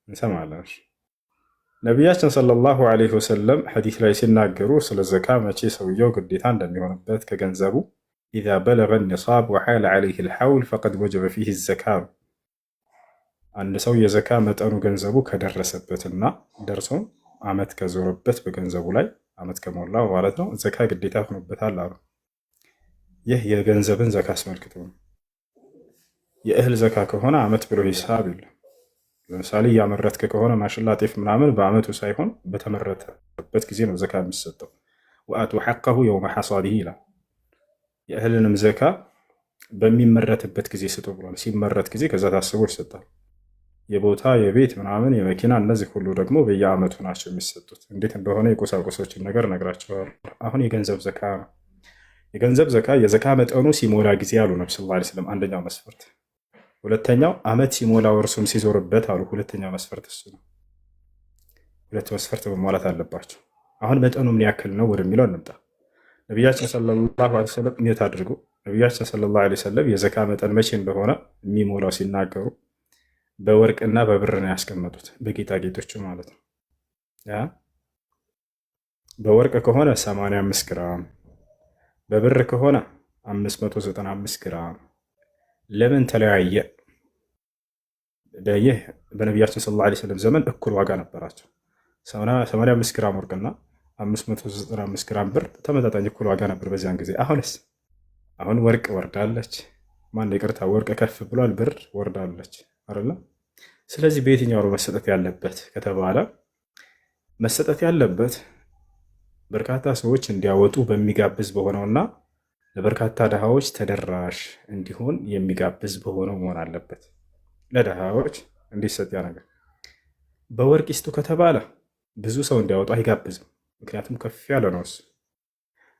እንሰማለን። ነቢያችን ሰለላሁ ዐለይሂ ወሰለም ሐዲስ ላይ ሲናገሩ ስለ ዘካ መቼ ሰውየው ግዴታ እንደሚሆንበት ከገንዘቡ ኢዛ በለገ ኒሳብ ወሓለ ዐለይሂ ልሐውል ፈቀድ ወጀበ ፊህ ዘካ ነው። አንድ ሰው የዘካ መጠኑ ገንዘቡ ከደረሰበትና ደርሶ ዓመት ከዞረበት በገንዘቡ ላይ ዓመት ከሞላው ማለት ነው ዘካ ግዴታ ሆኖበታል አሉ። ይህ የገንዘብን ዘካ አስመልክቶ ነው። የእህል ዘካ ከሆነ ዓመት ብሎ ሂሳብ የለም። ለምሳሌ እያመረትክ ከሆነ ማሽላ፣ ጤፍ ምናምን በዓመቱ ሳይሆን በተመረተበት ጊዜ ነው ዘካ የሚሰጠው። ወአቱ ሐቀሁ የውመ ሐሳዲህ ይላል። የእህልንም ዘካ በሚመረትበት ጊዜ ስጡ ብሏል። ሲመረት ጊዜ ከዛ ታስቦ ይሰጣል። የቦታ የቤት ምናምን የመኪና እነዚህ ሁሉ ደግሞ በየዓመቱ ናቸው የሚሰጡት። እንዴት እንደሆነ የቁሳቁሶችን ነገር ነግራቸዋል። አሁን የገንዘብ ዘካ ነው። የገንዘብ ዘካ የዘካ መጠኑ ሲሞላ ጊዜ አሉ ነብዩ ሰለላሁ ዐለይሂ ወሰለም አንደኛው መስፈርት። ሁለተኛው ዓመት ሲሞላ እርሱም ሲዞርበት አሉ ሁለተኛው መስፈርት እሱ ነው። ሁለት መስፈርት መሟላት አለባቸው። አሁን መጠኑ ምን ያክል ነው ወደሚለው እንምጣ። ነቢያችን ሰለላሁ ዐለይሂ ወሰለም ኒየት አድርጉ። ነቢያችን ሰለላሁ ዐለይሂ ወሰለም የዘካ መጠን መቼ እንደሆነ የሚሞላው ሲናገሩ በወርቅና በብር ነው ያስቀመጡት፣ በጌጣጌጦቹ ማለት ነው። በወርቅ ከሆነ 85 ግራም፣ በብር ከሆነ 595 ግራም። ለምን ተለያየ? ይህ በነቢያችን ሰለላሁ ዐለይሂ ወሰለም ዘመን እኩል ዋጋ ነበራቸው። 85 ግራም ወርቅና 595 ግራም ብር ተመጣጣኝ እኩል ዋጋ ነበር በዚያን ጊዜ። አሁን ወርቅ ወርዳለች። ማን ይቅርታ፣ ወርቅ ከፍ ብሏል፣ ብር ወርዳለች አይደለ? ስለዚህ በየትኛው ነው መሰጠት ያለበት ከተባለ መሰጠት ያለበት በርካታ ሰዎች እንዲያወጡ በሚጋብዝ በሆነውና ለበርካታ ድሃዎች ተደራሽ እንዲሆን የሚጋብዝ በሆነው መሆን አለበት። ለድሃዎች እንዲሰጥ ያ ነገር በወርቅ ይስጡ ከተባለ ብዙ ሰው እንዲያወጡ አይጋብዝም፣ ምክንያቱም ከፍ ያለ ነው እሱ።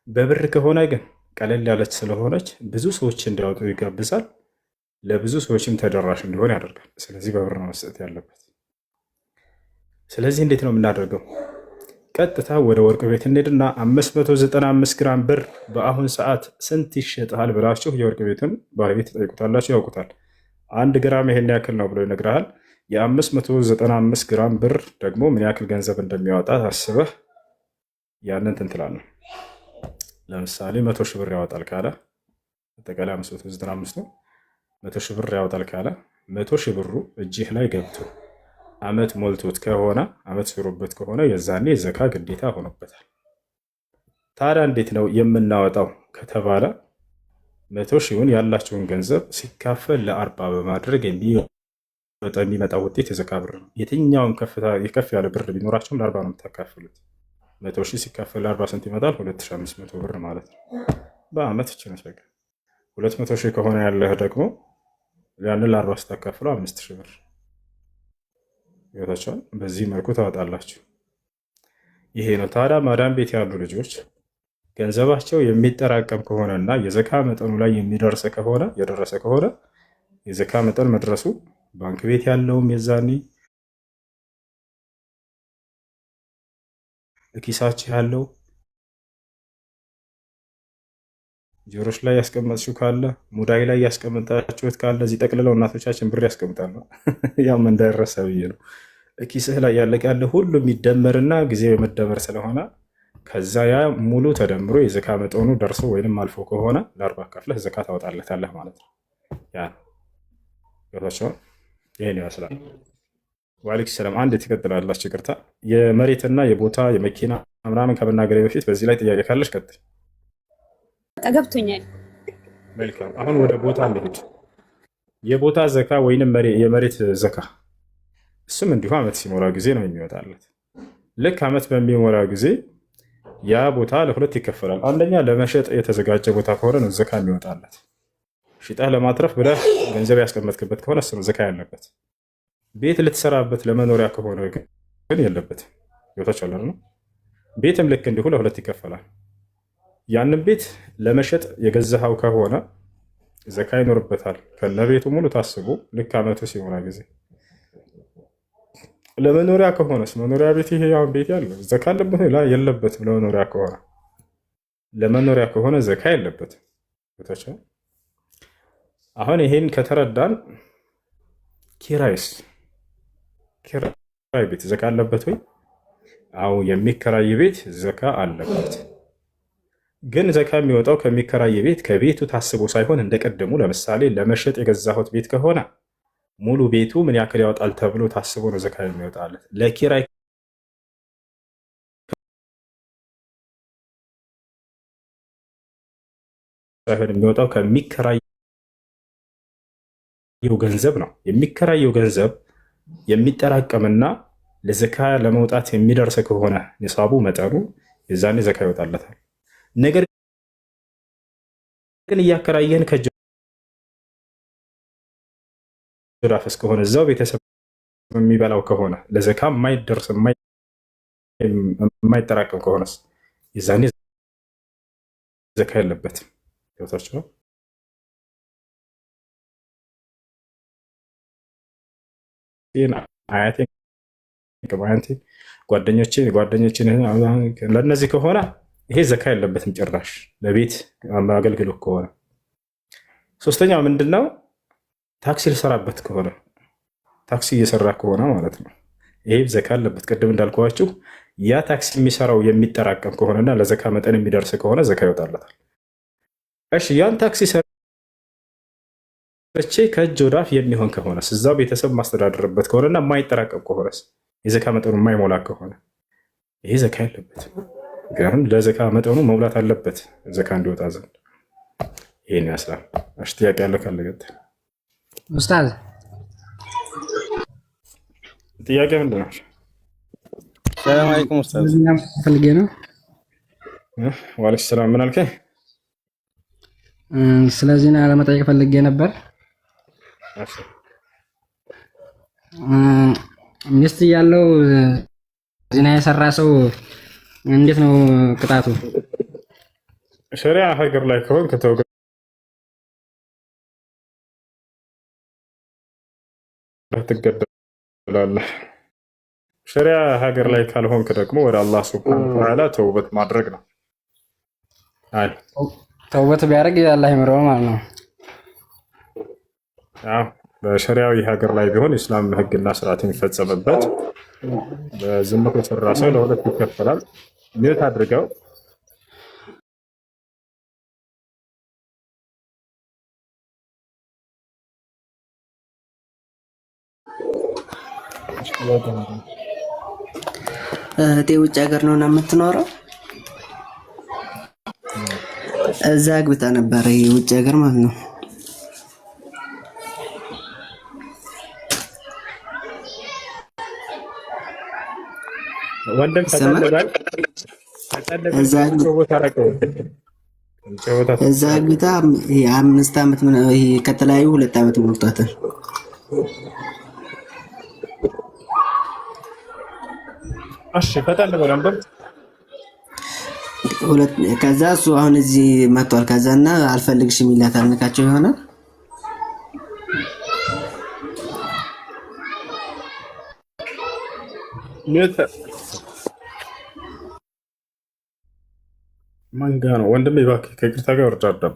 በብር ከሆነ ግን ቀለል ያለች ስለሆነች ብዙ ሰዎች እንዲያወጡ ይጋብዛል፣ ለብዙ ሰዎችም ተደራሽ እንዲሆን ያደርጋል። ስለዚህ በብር ነው መስጠት ያለበት። ስለዚህ እንዴት ነው የምናደርገው? ቀጥታ ወደ ወርቅ ቤት እንሄድና 595 ግራም ብር በአሁን ሰዓት ስንት ይሸጣል ብላችሁ የወርቅ ቤትን ባለቤት ትጠይቁታላችሁ። ያውቁታል። 1 ግራም ይሄን ያክል ነው ብሎ ይነግርሃል። የ595 ግራም ብር ደግሞ ምን ያክል ገንዘብ እንደሚያወጣ ታስበህ ያንን ትንትላለህ። ለምሳሌ 100 ሺህ ብር ያወጣል ካለ አጠቃላይ 595 ነው። 100 ሺህ ብር ያወጣል ካለ 100 ሺህ ብሩ እጅህ ላይ ገብቶ ዓመት ሞልቶት ከሆነ ዓመት ዞሮበት ከሆነ የዛኔ ዘካ ግዴታ ሆኖበታል። ታዲያ እንዴት ነው የምናወጣው ከተባለ 100 ሺውን ያላቸውን ገንዘብ ሲካፈል ለ40 በማድረግ የሚመጣ ውጤት የዘካ ብር ነው። የትኛውም ከፍ ያለ ብር ቢኖራቸውም ለ40 ነው የምታካፍሉት። 100 ሺህ ሲካፈል ለ40 ስንት ይመጣል? 2500 ብር ማለት ነው። በዓመት እችነች በቃ 200 ሺህ ከሆነ ያለህ ደግሞ ያንን ለ40 ስታካፍለው 5000 ብር ይወጣቸዋል። በዚህ መልኩ ታወጣላችሁ። ይሄ ነው። ታዲያ ማዳም ቤት ያሉ ልጆች ገንዘባቸው የሚጠራቀም ከሆነና የዘካ መጠኑ ላይ የደረሰ ከሆነ የዘካ መጠን መድረሱ ባንክ ቤት ያለውም የዛኔ ኪሳችሁ ያለው ጆሮች ላይ ያስቀመጥሽው ካለ ሙዳይ ላይ ያስቀመጣችሁት ካለ እዚህ ጠቅልለው እናቶቻችን ብር ያስቀምጣሉ። ያም እንዳይረሳ ብዬ ነው። ኪስህ ላይ ያለ ሁሉ የሚደመርና ጊዜው የመደመር ስለሆነ ከዛ ያ ሙሉ ተደምሮ የዘካ መጠኑ ደርሶ ወይንም አልፎ ከሆነ ለ40 ከፍለህ ዘካ ታወጣለታለህ ማለት ነው። ያ ነው። ይሄን ይመስላል። ወአለይኩም ሰላም። አንድ ትቀጥላላችሁ። ይቅርታ፣ የመሬትና የቦታ የመኪና ምናምን ከመናገሬ በፊት በዚህ ላይ ጥያቄ ካለሽ ቀጥል። ገብቶኛል። መልካም። አሁን ወደ ቦታ እንሂድ። የቦታ ዘካ ወይንም የመሬት ዘካ እሱም እንዲሁ ዓመት ሲሞላ ጊዜ ነው የሚወጣለት። ልክ ዓመት በሚሞላ ጊዜ ያ ቦታ ለሁለት ይከፈላል። አንደኛ ለመሸጥ የተዘጋጀ ቦታ ከሆነ ነው ዘካ የሚወጣለት። ሽጠህ ለማትረፍ ብለህ ገንዘብ ያስቀመጥክበት ከሆነ እሱ ነው ዘካ ያለበት። ቤት ልትሰራበት ለመኖሪያ ከሆነ ግን የለበትም። ቦታች ነው። ቤትም ልክ እንዲሁ ለሁለት ይከፈላል። ያንን ቤት ለመሸጥ የገዛኸው ከሆነ ዘካ ይኖርበታል። ከነቤቱ ሙሉ ታስቦ ልክ ዓመቱ ሲሞላ ጊዜ። ለመኖሪያ ከሆነስ መኖሪያ ቤት ይሄ ያው ቤት ያለው ዘካ አለበት የለበትም? ለመኖሪያ ከሆነ ለመኖሪያ ከሆነ ዘካ የለበትም። ቦታች አሁን ይሄን ከተረዳን ኪራይስ ቤት ዘካ አለበት ወይ? አዎ የሚከራይ ቤት ዘካ አለበት። ግን ዘካ የሚወጣው ከሚከራይ ቤት ከቤቱ ታስቦ ሳይሆን እንደቀደሙ ለምሳሌ ለመሸጥ የገዛሁት ቤት ከሆነ ሙሉ ቤቱ ምን ያክል ያወጣል ተብሎ ታስቦ ነው ዘካ የሚወጣለት። ለኪራይ ሳይሆን የሚወጣው ከሚከራየው ገንዘብ ነው። የሚከራየው ገንዘብ የሚጠራቀምና ለዘካ ለመውጣት የሚደርስ ከሆነ ኒሳቡ መጠኑ የዛኔ ዘካ ይወጣለታል። ነገር ግን እያከራየን ከእጅ ወደ አፍ እስከሆነ እዛው ቤተሰብ የሚበላው ከሆነ ለዘካ የማይደርስ የማይጠራቀም ከሆነስ የዛኔ ዘካ የለበትም። ይወታችሁ ነው። አያቴን ቅማያንቴን ጓደኞችን ለእነዚህ ከሆነ ይሄ ዘካ የለበትም ጭራሽ ለቤት አገልግሎት ከሆነ። ሶስተኛው ምንድን ነው? ታክሲ ልሰራበት ከሆነ ታክሲ እየሰራ ከሆነ ማለት ነው። ይሄ ዘካ አለበት። ቅድም እንዳልኳችሁ ያ ታክሲ የሚሰራው የሚጠራቀም ከሆነና ለዘካ መጠን የሚደርስ ከሆነ ዘካ ይወጣለታል። እሺ ያን ታክሲ ሰርቼ ከእጅ ወደ አፍ የሚሆን ከሆነስ እዛው ቤተሰብ ማስተዳደርበት ከሆነና የማይጠራቀም ከሆነስ የዘካ መጠኑ የማይሞላ ከሆነ ይሄ ዘካ የለበትም። ምክንያቱም ለዘካ መጠኑ መሙላት አለበት ዘካ እንዲወጣ ዘንድ። ይሄን ያስላል። እሺ ጥያቄ ያለው ካለ ገጠር ኡስታዝ ጥያቄ ምንድን ነው? ሰላም አለይኩም ኡስታዝ። ፈልጌ ነው። ወአለይኩም ሰላም። ምን አልከኝ? ስለዚህ ነው ለመጠየቅ ፈልጌ ነበር። እሺ ሚስት ያለው ዚና የሰራ ሰው እንዴት ነው ቅጣቱ? ሸሪዓ ሀገር ላይ ከሆን ከተወገ ትገደላለህ። ሸሪዓ ሀገር ላይ ካልሆንክ ደግሞ ወደ አላህ ሱብሓነሁ ወተዓላ ተውበት ማድረግ ነው። አይ ተውበት ቢያደርግ አላህ ይምረው ማለት ነው። አዎ በሸሪዓዊ ሀገር ላይ ቢሆን ኢስላም ህግና ስርዓት የሚፈጸምበት በዝምታ የሰራ ሰው ለሁለት ይከፈላል። ሚት አድርገው እህቴ ውጭ ሀገር ነው እና የምትኖረው እዛ አግብታ ነበረ። የውጭ ሀገር ማለት ነው። ወንድም እዛ አግብታ 5 ዓመት ከተለያዩ 2 ዓመት ሞልቷታል። እሺ ፈጣን ነው። ከዛ እሱ አሁን እዚህ መጥቷል። ከዛና አልፈልግሽም ይላታል። ንካቸው ይሆናል። ማንጋ ነው ወንድም እባክህ ከይቅርታ ጋር ወርዳዳም።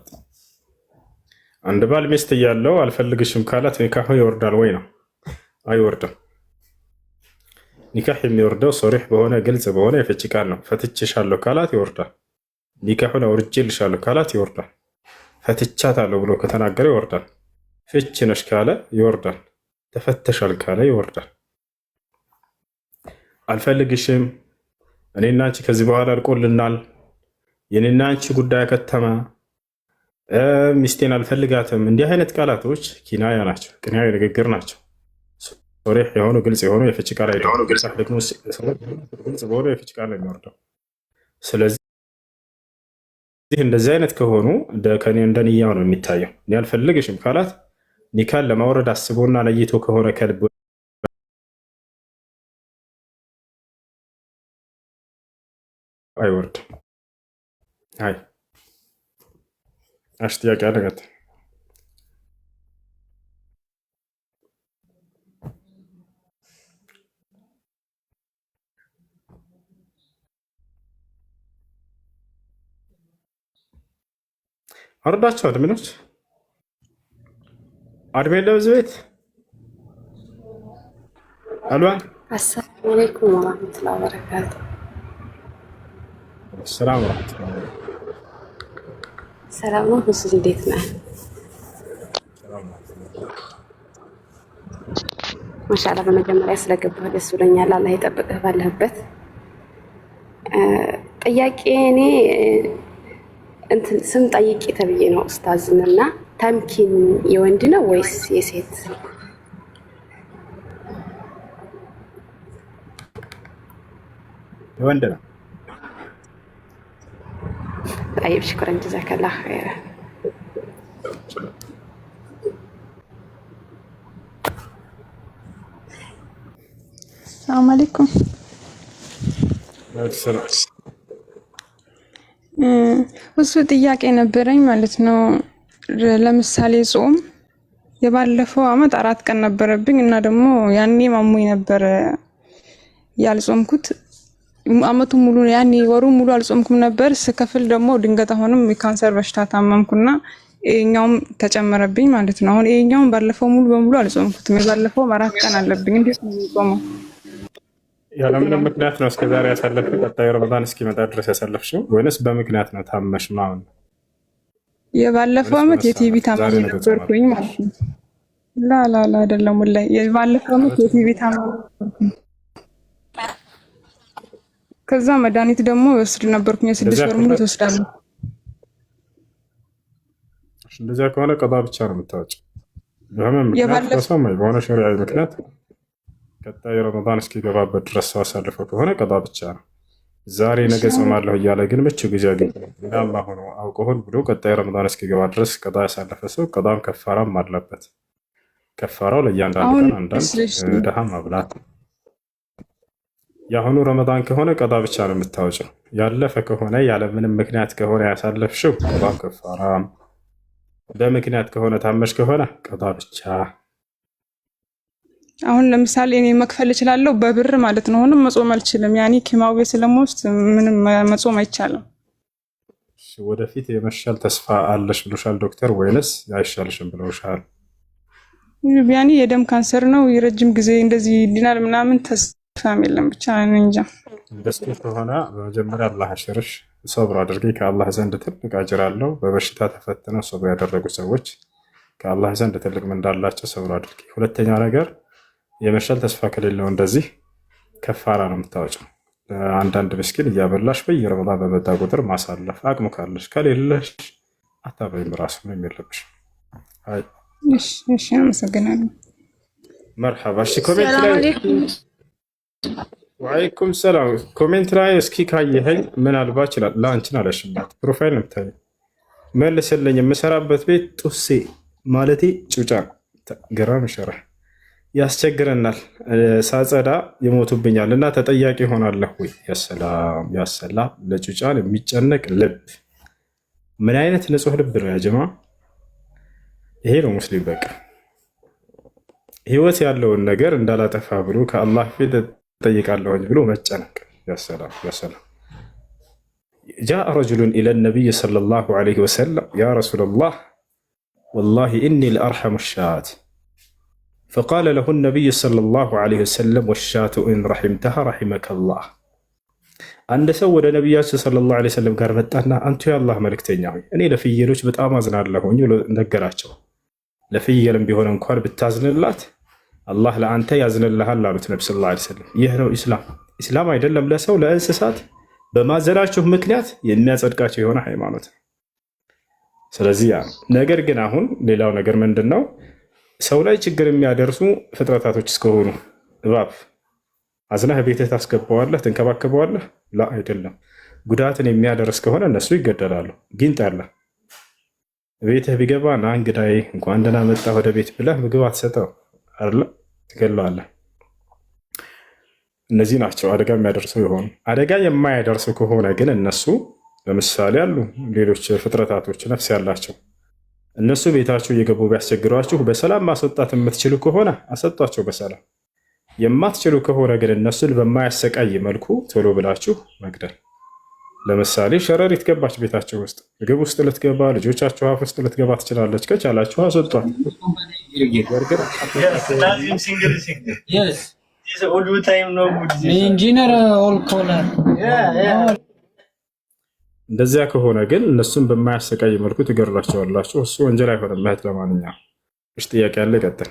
አንድ ባል ሚስት እያለው አልፈልግሽም ካላት ኒካሁ ይወርዳል ወይ ነው? አይወርድም። ኒካህ የሚወርደው ሶሪሕ በሆነ ግልጽ በሆነ የፍቺ ቃል ነው። ፈትቼሻለሁ ካላት ይወርዳል። ኒካሁን አውርጄልሻለሁ ካላት ይወርዳል። ፈትቻታለሁ ብሎ ከተናገረ ይወርዳል። ፍች ነሽ ካለ ይወርዳል። ተፈተሻል ካለ ይወርዳል። አልፈልግሽም፣ እኔና አንቺ ከዚህ በኋላ አልቆልናል፣ የኔና አንቺ ጉዳይ ከተማ፣ ሚስቴን አልፈልጋትም፣ እንዲህ አይነት ቃላቶች ኪናያ ናቸው፣ ቅንያዊ ንግግር ናቸው። ሶሪሕ የሆኑ ግልጽ የሆኑ የፍቺ ቃል አይደለም። ደግሞ ግልጽ በሆኑ የፍቺ ቃል ነው የሚወርደው። ስለዚህ እንደዚህ አይነት ከሆኑ ከኔ እንደ ንያው ነው የሚታየው። እኔ አልፈልግሽም ካላት ኒካን ለማውረድ አስቦና ነይቶ ከሆነ ከልብ አይወርድም። አይ አሽ ጥያቄ አደረገት። አርዳቸው አድሚኖች አድሜ ለብዝ ቤት አልዋን አሰላሙ አለይኩም ወራህመቱላሂ ወበረካቱ። ሰላም ወራህመቱላሂ ሰላም ነው። ሁሉ እንዴት ነህ? ማሻአላህ በመጀመሪያ ስለገባህ ደስ ብሎኛል። አላህ ይጠብቅህ ባለህበት። ጥያቄ እኔ እንትን ስም ጠይቄ ተብዬ ነው ኡስታዝንና ተምኪን የወንድ ነው ወይስ የሴት? የወንድ ነው። طيب شكرا جزاك الله خيرا. السلام عليكم. እሱ ጥያቄ ነበረኝ ማለት ነው። ለምሳሌ ጾም የባለፈው አመት 4 ቀን ነበረብኝ እና ደግሞ ያኔ ማሞኝ ነበር ያልጾምኩት። አመቱ ሙሉ ያኔ ወሩ ሙሉ አልጾምኩም ነበር። ስከፍል ደግሞ ድንገት አሁንም የካንሰር በሽታ ታመምኩና ይሄኛውም ተጨመረብኝ ማለት ነው። አሁን ይሄኛውም ባለፈው ሙሉ በሙሉ አልጾምኩትም። የባለፈው 4 ቀን አለብኝ። እንዴት ነው የምጾመው? ያለምንም ምክንያት ነው እስከዛሬ ያሳለፍሽው? ቀጣዩ ረመዳን እስኪመጣ ድረስ ያሳለፍሽው ወይንስ በምክንያት ነው ታመሽ ምናምን? የባለፈው አመት የቲቪ ታማሚ ነበርኩኝ ማለት ነው። ላ አይደለም ወላሂ የባለፈው አመት የቲቪ ታማሚ ነበርኩኝ። ከዛ መድኃኒት ደግሞ ወስድ ነበርኩኝ። 6 ወር ሙሉ ተወስዳለሁ። እንደዛ ከሆነ ቀጣ ብቻ ነው የምታወጪው። በህመም ምክንያት ተሰማኝ በሆነ ሸሪዓዊ ምክንያት ቀጣይ ረመዳን እስኪገባበት ድረስ አሳልፈው ከሆነ ቀጣ ብቻ ነው። ዛሬ ነገ ጾማለሁ እያለ ግን ምቹ ጊዜ አግኝቶ አላህ ሆኖ አውቆሆን ብሎ ቀጣይ ረመዳን እስኪገባ ድረስ ቀጣ ያሳለፈ ሰው ቀጣም ከፋራም አለበት። ከፋራው ለእያንዳንዱ ቀን አንዳንድ ድሃ ማብላት። የአሁኑ ረመዳን ከሆነ ቀጣ ብቻ ነው የምታወጪው። ያለፈ ከሆነ ያለ ምንም ምክንያት ከሆነ ያሳለፍሽው ቀጣም ከፋራም፣ በምክንያት ከሆነ ታመሽ ከሆነ ቀጣ ብቻ። አሁን ለምሳሌ እኔ መክፈል እችላለሁ በብር ማለት ነው። አሁንም መጾም አልችልም። ያኔ ኪማዊ ስለምወስድ ምንም መጾም አይቻልም። ወደፊት የመሻል ተስፋ አለሽ ብሎሻል ዶክተር ወይንስ አይሻልሽም ብለውሻል? ያኔ የደም ካንሰር ነው የረጅም ጊዜ እንደዚህ ዲናል ምናምን ተስፋም የለም። ብቻ እንጃ። እንደሱ ከሆነ በመጀመሪያ አላህ አሽርሽ፣ ሶብር አድርጊ። ከአላህ ዘንድ ትልቅ አጅር አለው። በበሽታ ተፈትነው ሶብር ያደረጉ ሰዎች ከአላህ ዘንድ ትልቅ ምንዳ አላቸው። ሶብር አድርጊ። ሁለተኛ ነገር የመሻል ተስፋ ከሌለው እንደዚህ ከፋራ ነው የምታወጪው። አንዳንድ ምስኪን እያበላሽ በየረመዳን በመጣ ቁጥር ማሳለፍ አቅሙ ካለሽ፣ ከሌለሽ አታበይም። ራሱ ምንም የለብሽ። እሺ አመሰግናለሁ። መርሐባ። እሺ ኮሜንት ላይ ወአለይኩም ሰላም። ኮሜንት ላይ እስኪ ካየኸኝ ምናልባት ይችላል ለአንቺን አለሽላት ፕሮፋይል ነው የምታየው። መልስልኝ። የምሰራበት ቤት ጡሴ ማለቴ ጩጫ ገራም ይሸራል ያስቸግረናል። ሳጸዳ ይሞቱብኛል እና ተጠያቂ ሆናለሁ ወይ? ያሰላም ያሰላም። ለጩጫን የሚጨነቅ ልብ ምን አይነት ንጹህ ልብ ነው ያጀማ! ይሄ ነው ሙስሊም። በቃ ህይወት ያለውን ነገር እንዳላጠፋ ብሎ ከአላህ ፊት እጠይቃለሁኝ ብሎ መጨነቅ። ያሰላም ያሰላም። ጃአ ረጁሉን ኢለ ነቢይ ሰለላሁ ዐለይሂ ወሰለም ያ ረሱለላህ ወላሂ ኢኒ ለአርሐሙ ሻት فقال له النبي صلى الله عليه وسلم والشاة إن رحمتها رحمك الله. عند سود نبي صلى الله عليه وسلم قال متانا أنت يا الله ملكتني أنا لفيلوش بتأمازن الله نقراቸው ለፍየልም ቢሆን እንኳን ብታዝንላት አላህ ለአንተ ያዝንልሃል አሉት ነብዩ ሰለላሁ ዐለይሂ ወሰለም። ይህ ነው ኢስላም አይደለም ለሰው ለእንስሳት በማዘናቸው ምክንያት የሚያጸድቃቸው የሆነ ሃይማኖት። ስለዚህ ነገር ግን አሁን ሌላው ነገር ምንድነው? ሰው ላይ ችግር የሚያደርሱ ፍጥረታቶች እስከሆኑ እባብ አዝናህ ቤትህ ታስገባዋለህ፣ ትንከባከበዋለህ? ላ አይደለም። ጉዳትን የሚያደርስ ከሆነ እነሱ ይገደላሉ። ጊንጥ አለ ቤትህ ቢገባ ና እንግዳዬ እንኳን ደህና መጣ ወደ ቤት ብለህ ምግብ አትሰጠው አይደለ? ትገለዋለህ። እነዚህ ናቸው አደጋ የሚያደርሱ የሆኑ። አደጋ የማያደርሱ ከሆነ ግን እነሱ ለምሳሌ አሉ ሌሎች ፍጥረታቶች ነፍስ ያላቸው እነሱ ቤታችሁ እየገቡ ቢያስቸግሯችሁ በሰላም ማስወጣት የምትችሉ ከሆነ አሰጧቸው በሰላም። የማትችሉ ከሆነ ግን እነሱን በማያሰቃይ መልኩ ቶሎ ብላችሁ መግደል። ለምሳሌ ሸረሪት ገባች ቤታችሁ ውስጥ፣ ምግብ ውስጥ ልትገባ፣ ልጆቻችሁ አፍ ውስጥ ልትገባ ትችላለች። ከቻላችሁ አስወጧት። ኢንጂነር ኦል ኮለር እንደዚያ ከሆነ ግን እነሱን በማያሰቃይ መልኩ ትገድሏቸዋላችሁ። እሱ ወንጀል አይሆንም። እህት ለማንኛውም እሺ፣ ጥያቄ ያለ ቀጥል።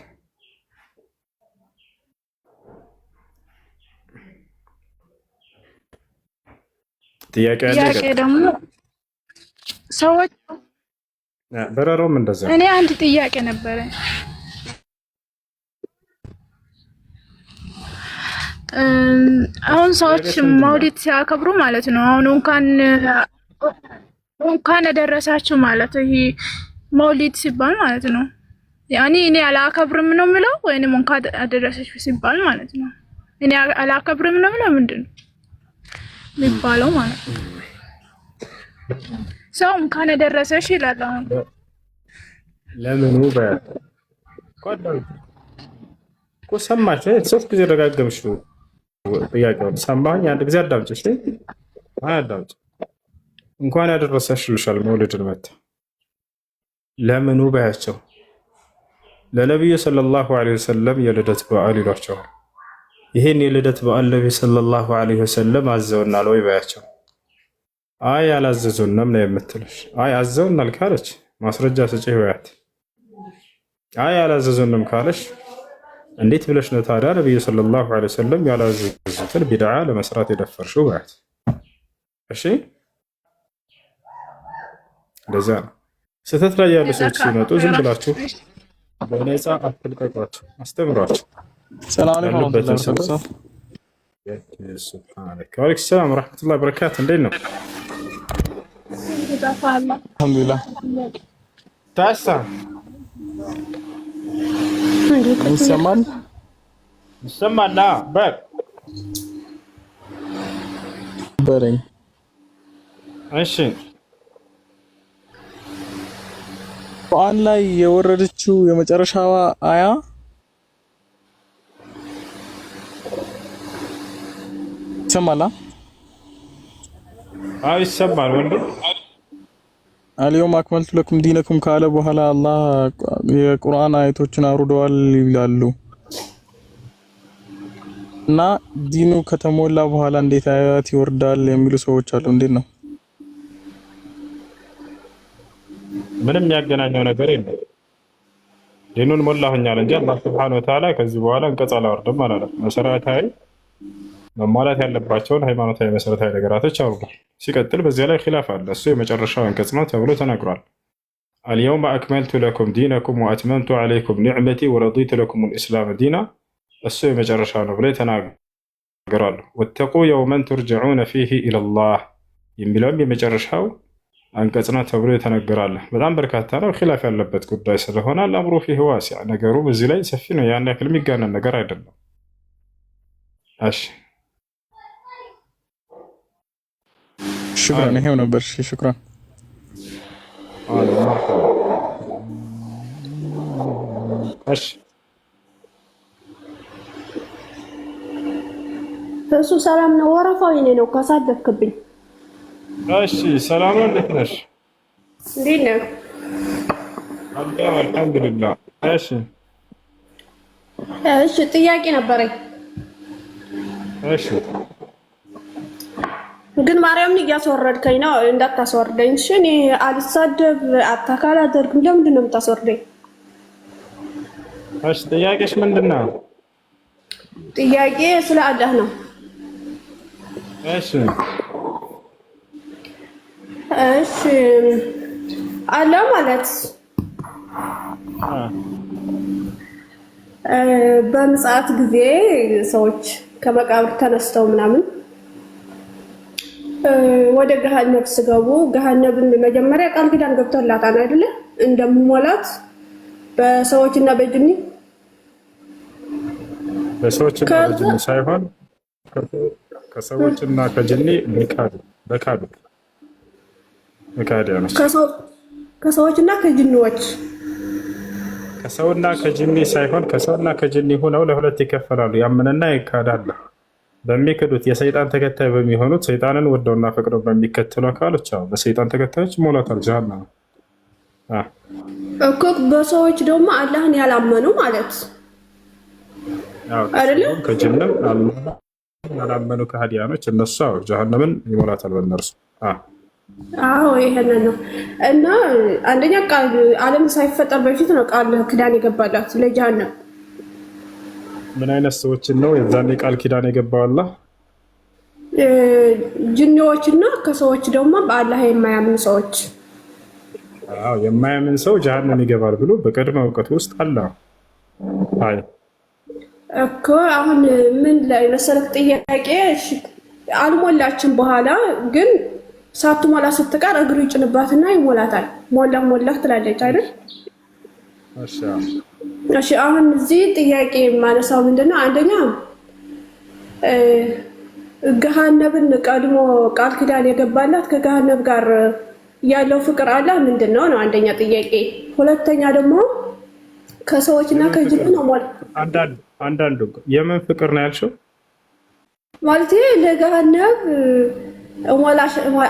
ጥያቄ ደግሞ ሰዎች በረሮም እንደዛ። እኔ አንድ ጥያቄ ነበረ። አሁን ሰዎች መውሊድ ሲያከብሩ ማለት ነው። አሁን እንኳን ያደረሳችሁ ማለት ይሄ መውሊድ ሲባል ማለት ነው። ያኔ እኔ አላከብርም ነው የምለው ወይንም እንኳን ያደረሳችሁ ሲባል ማለት ነው። እኔ አላከብርም ነው የምለው ምንድን ነው የሚባለው ማለት ነው? ሰው እንኳን ያደረሰሽ ይላል። አሁን ለምኑ እኮ ሰማች። ሶስት ጊዜ ደጋገምሽው ጥያቄውን። ሰማኝ አንድ ጊዜ አዳምጪ። እሺ አዳምጪ። እንኳን ያደረሰሽ ይልሻል መውሊድን መታ ለምኑ ባያቸው ለነብዩ ሰለላሁ ዐለይሂ ወሰለም የልደት በዓል ይሏቸዋል። ይሄን የልደት በዓል ነብዩ ሰለላሁ ዐለይሂ ወሰለም አዘውናል ወይ ባያቸው። አይ አላዘዙንም ነው የምትልሽ። አይ አዘውናል ካለች ማስረጃ ስጪ ይወያት። አይ አላዘዙንም ካለሽ እንዴት ብለሽ ነው ታዲያ ነብዩ ሰለላሁ ዐለይሂ ወሰለም ያላዘዙትን ቢድዓ ለመስራት የደፈርሽው ባያት። እሺ እንደዛ ነው። ስህተት ላይ ያሉ ሰዎች ሲመጡ ዝም ብላችሁ በነፃ አትልቀቋቸው፣ አስተምሯቸው። ሰላም አለይኩም ሱብሃነከ ወአለይኩም ሰላም ወራህመቱላሂ ወበረካቱ። እንዴት ነው? አልሐምዱሊላህ። ታሳ ይሰማል በረኝ። እሺ ቁርአን ላይ የወረደችው የመጨረሻዋ አያ ይሰማል? አዎ ይሰማል ወንድም። አልየውም አክመልቱ ለኩም ዲነኩም ካለ በኋላ አላህ የቁርአን አያቶችን አውርደዋል ይላሉ እና ዲኑ ከተሞላ በኋላ እንዴት አያት ይወርዳል የሚሉ ሰዎች አሉ። እንዴት ነው? ምንም የሚያገናኘው ነገር የለም። ዲኑን ሞላሁኛል እንጂ አላህ ሱብሓነሁ ወተዓላ ከዚህ በኋላ አንቀጽ አላወርድም አላለም። መሰረታዊ መሟላት ያለባቸውን ሃይማኖታዊ መሰረታዊ ነገራቶች አውርዷል። ሲቀጥል በዚያ ላይ ኺላፍ አለ። እሱ የመጨረሻው አንቀጽ ነው ተብሎ ተነግሯል። አልየውመ አክመልቱ ለኩም ዲነኩም ወአትመምቱ ዐለይኩም ኒዕመቲ ወረዲቱ ለኩም ልእስላም ዲና፣ እሱ የመጨረሻ ነው ብሎ ተናገራሉ። ወተቁ የውመን ቱርጀዑነ ፊህ ኢለላህ የሚለውም የመጨረሻው አንቀጽ ነው ተብሎ የተነገራለ። በጣም በርካታ ነው፣ ኺላፍ ያለበት ጉዳይ ስለሆነ አልአምሩ ፊህ ዋሲዕ፣ ነገሩ በዚህ ላይ ሰፊ ነው። ያን ያክል የሚጋነን ነገር አይደለም። እሺ ሽክራን። ይሄው ነበር። ሽክራን። እሺ እሱ ሰላም ነው። ወረፋው የኔ ነው። ካሳደፍክብኝ። እሺ ሰላም ነው። እንዴት ነሽ? እንዴት ነህ? አልሐምዱሊላህ። እሺ እሺ ጥያቄ ነበረኝ። እሺ ግን ማርያምን እያስወረድከኝ ነው። እንዳታስወርደኝ እሺ። እኔ አልሳደብ አታካል አደርግም። ለምንድን ነው የምታስወርደኝ? እሺ ጥያቄሽ ምንድን ነው? ጥያቄ ስለ አላህ ነው። እሺ እሺ አላህ ማለት በምጽአት ጊዜ ሰዎች ከመቃብር ተነስተው ምናምን ወደ ገሃነብ ሲገቡ ገሃነብን መጀመሪያ ቃል ኪዳን ገብቶላታል አይደለ? እንደምሞላት በሰዎችና በጅኒ በሰዎችና በጅኒ ሳይሆን ከሰዎችና ከጅኒ በካዱ ከሰዎችና ከጅኒዎች ከሰውና ከጅኒ ሳይሆን ከሰውና ከጅኒ ሆነው ለሁለት ይከፈላሉ። ያመነና ይካዳል። በሚክዱት የሰይጣን ተከታይ በሚሆኑት ሰይጣንን ወደውና ፈቅደው በሚከተሉ አካሎች በሰይጣን ተከታዮች ሞላታል ጀሃነም እኮ። በሰዎች ደግሞ አላህን ያላመኑ ማለት አይደለ? ከጀንም ያላመኑ ከሃዲያኖች እነሱ ጀሃነምን ይሞላታል በእነርሱ። አዎ ይሄንን ነው። እና አንደኛ ቃል ዓለም ሳይፈጠር በፊት ነው ቃል ኪዳን የገባላት ለጀሃነም። ምን አይነት ሰዎችን ነው የዛኔ ቃል ኪዳን የገባው አላህ? ጅኒዎችና ከሰዎች ደግሞ በአላህ የማያምን ሰዎች። የማያምን ሰው ጀሃነም ይገባል ብሎ በቅድመ እውቀት ውስጥ አለ። አይ እኮ አሁን ምን ላይ መሰረት ጥያቄ አልሞላችም። በኋላ ግን ሳትሞላ ስትቀር እግሩ ይጭንባትና ይሞላታል። ሞላ ትላለች አይደል? እሺ አሁን እዚህ ጥያቄ ማነሳው ምንድነው? አንደኛ ገሃነብን ቀድሞ ቃል ኪዳን የገባላት ከገሃነብ ጋር ያለው ፍቅር አላህ ምንድነው ነው አንደኛ ጥያቄ። ሁለተኛ ደግሞ ከሰዎችና ከጅን ነው አንዳንዱ የምን ፍቅር ነው ያልሽው? ማለት ለገሃነብ